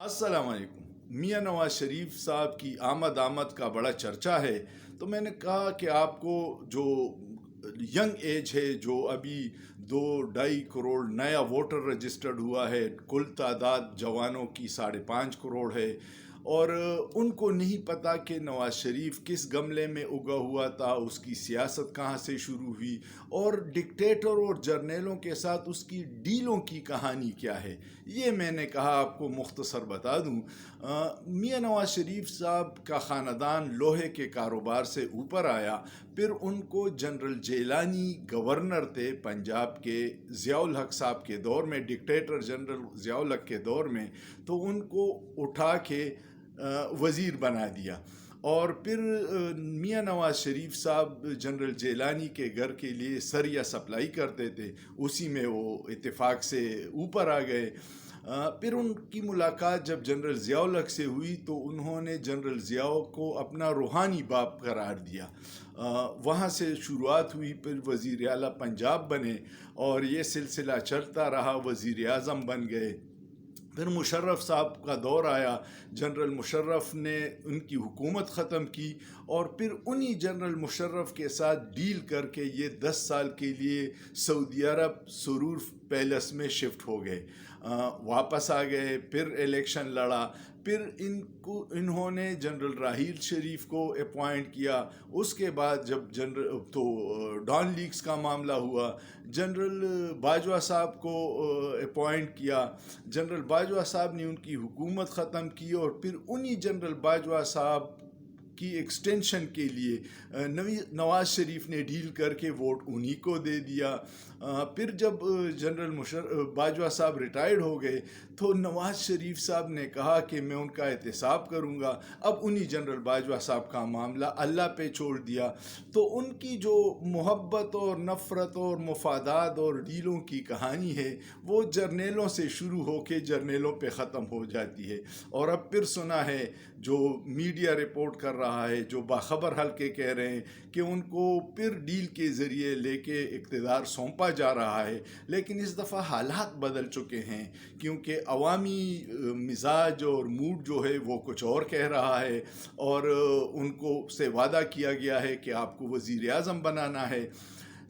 अस्सलाम वालेकुम। मियाँ नवाज शरीफ साहब की आमद का बड़ा चर्चा है, तो मैंने कहा कि आपको जो यंग एज है, जो अभी 2-2.5 करोड़ नया वोटर रजिस्टर्ड हुआ है, कुल तादाद जवानों की 5.5 करोड़ है, और उनको नहीं पता कि नवाज शरीफ किस गमले में उगा हुआ था, उसकी सियासत कहाँ से शुरू हुई, और डिक्टेटर और जर्नेलों के साथ उसकी डीलों की कहानी क्या है, ये मैंने कहा आपको मुख्तसर बता दूं। मियाँ नवाज शरीफ साहब का ख़ानदान लोहे के कारोबार से ऊपर आया, फिर उनको जनरल जेलानी गवर्नर थे पंजाब के ज़ियाउल हक साहब के दौर में, डिक्टेटर जनरल ज़ियाउल हक के दौर में, तो उनको उठा के वज़ीर बना दिया। और फिर मियाँ नवाज शरीफ साहब जनरल जेलानी के घर के लिए सरिया सप्लाई करते थे, उसी में वो इत्तेफाक से ऊपर आ गए। फिर उनकी मुलाकात जब जनरल ज़ियाउल हक से हुई तो उन्होंने जनरल ज़ियाउल को अपना रूहानी बाप करार दिया। वहाँ से शुरुआत हुई, फिर वज़ीर आला पंजाब बने और ये सिलसिला चलता रहा, वज़ीर आज़म बन गए। फिर मुशर्रफ साहब का दौर आया, जनरल मुशर्रफ ने उनकी हुकूमत ख़त्म की और फिर उन्हीं जनरल मुशर्रफ के साथ डील करके ये 10 साल के लिए सऊदी अरब सुरूर पैलेस में शिफ्ट हो गए, वापस आ गए, फिर इलेक्शन लड़ा, फिर इन्होंने जनरल राहील शरीफ को अपॉइंट किया। उसके बाद जब डॉन लीग्स का मामला हुआ, जनरल बाजवा साहब को अपॉइंट किया। जनरल बाजवा साहब ने उनकी हुकूमत ख़त्म की और फिर उन्हीं जनरल बाजवा साहब की एक्सटेंशन के लिए नवाज शरीफ ने डील करके वोट उन्हीं को दे दिया। फिर जब जनरल बाजवा साहब रिटायर्ड हो गए तो नवाज शरीफ साहब ने कहा कि मैं उनका एहतसाब करूंगा। अब उन्हीं जनरल बाजवा साहब का मामला अल्लाह पे छोड़ दिया। तो उनकी जो मोहब्बत और नफ़रत और मुफादात और डीलों की कहानी है वो जर्नेलों से शुरू होकर जर्नेलों पे ख़त्म हो जाती है। और अब फिर सुना है, जो मीडिया रिपोर्ट कर रहा है, जो बाखबर हल्के कह रहे हैं कि उनको फिर डील के ज़रिए लेके इक़्तिदार सौंपा जा रहा है। लेकिन इस दफ़ा हालात बदल चुके हैं, क्योंकि अवामी मिजाज और मूड जो है वो कुछ और कह रहा है, और उनको से वादा किया गया है कि आपको वज़ीर आज़म बनाना है।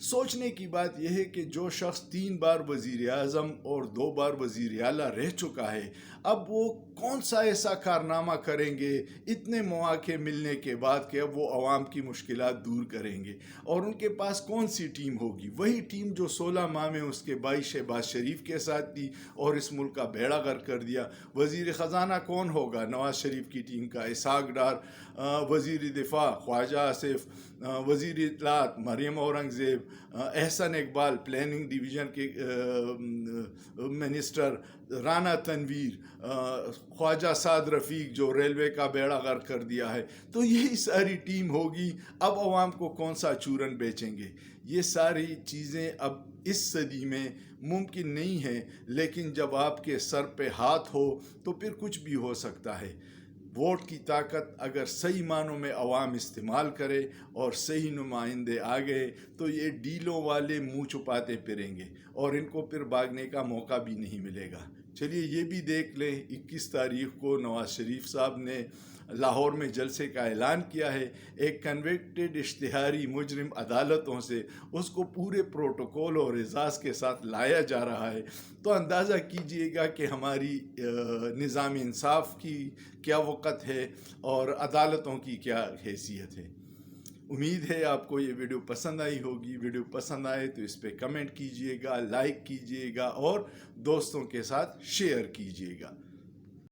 सोचने की बात यह है कि जो शख्स 3 बार वज़ीर आज़म और 2 बार वज़ीर आला रह चुका है, अब वो कौन सा ऐसा कारनामा करेंगे इतने मौके मिलने के बाद कि अब वो आवाम की मुश्किलात दूर करेंगे। और उनके पास कौन सी टीम होगी? वही टीम जो 16 माह में उसके भाई शहबाज शरीफ के साथ थी और इस मुल्क का बेड़ा गर्क कर दिया। वज़ीर ख़जाना कौन होगा? नवाज शरीफ की टीम का इसहाक डार, वज़ीर दिफा ख्वाजा आसिफ, वज़ीर इत्तलात मरियम औरंगज़ेब, एहसन इकबाल प्लानिंग डिवीज़न के मिनिस्टर, राना तनवीर, ख्वाजा साद रफ़ीक जो रेलवे का बेड़ा गर्क कर दिया है। तो यही सारी टीम होगी। अब आवाम को कौन सा चूरन बेचेंगे? ये सारी चीज़ें अब इस सदी में मुमकिन नहीं है, लेकिन जब आपके सर पे हाथ हो तो फिर कुछ भी हो सकता है। वोट की ताकत अगर सही मानों में अवाम इस्तेमाल करे और सही नुमाइंदे आ गए तो ये डीलों वाले मुंह छुपाते फिरेंगे और इनको फिर भागने का मौका भी नहीं मिलेगा। चलिए ये भी देख लें, 21 तारीख को नवाज शरीफ साहब ने लाहौर में जलसे का ऐलान किया है। एक कन्विक्टेड इश्तिहारी मुजरिम अदालतों से उसको पूरे प्रोटोकॉल और एजाज़ के साथ लाया जा रहा है। तो अंदाज़ा कीजिएगा कि हमारी निज़ाम इंसाफ की क्या वक़्त है और अदालतों की क्या हैसियत है। उम्मीद है आपको ये वीडियो पसंद आई होगी। वीडियो पसंद आए तो इस पर कमेंट कीजिएगा, लाइक कीजिएगा और दोस्तों के साथ शेयर कीजिएगा।